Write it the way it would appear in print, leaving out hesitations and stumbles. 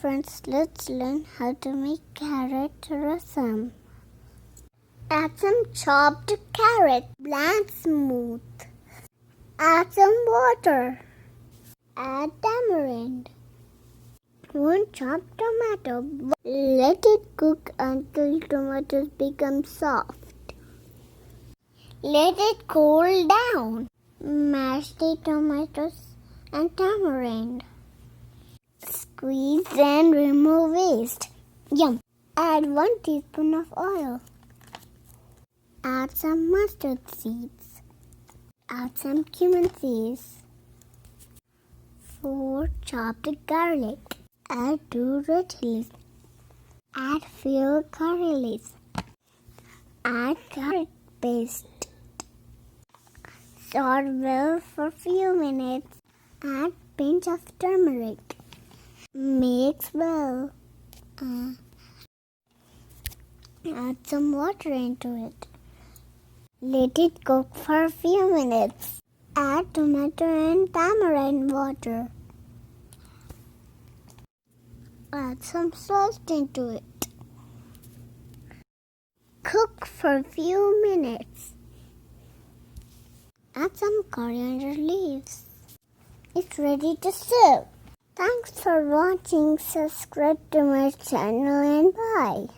friends, let's learn how to make carrot rasam. Add some chopped carrot, blend smooth. Add some water. Add tamarind. 1 chopped tomato. Let it cook until tomatoes become soft. Let it cool down. Mash the tomatoes and tamarind. Squeeze and remove waste. Yum! Add 1 teaspoon of oil. Add some mustard seeds. Add some cumin seeds. 4 chopped garlic. Add 2 red chillies. Add few curry leaves. Add carrot paste. Saute well for few minutes. Add pinch of turmeric. Mix well. Add some water into it. Let it cook for a few minutes. Add tomato and tamarind water. Add some salt into it. Cook for a few minutes. Add some coriander leaves. It's ready to serve. Thanks for watching. Subscribe to my channel and bye.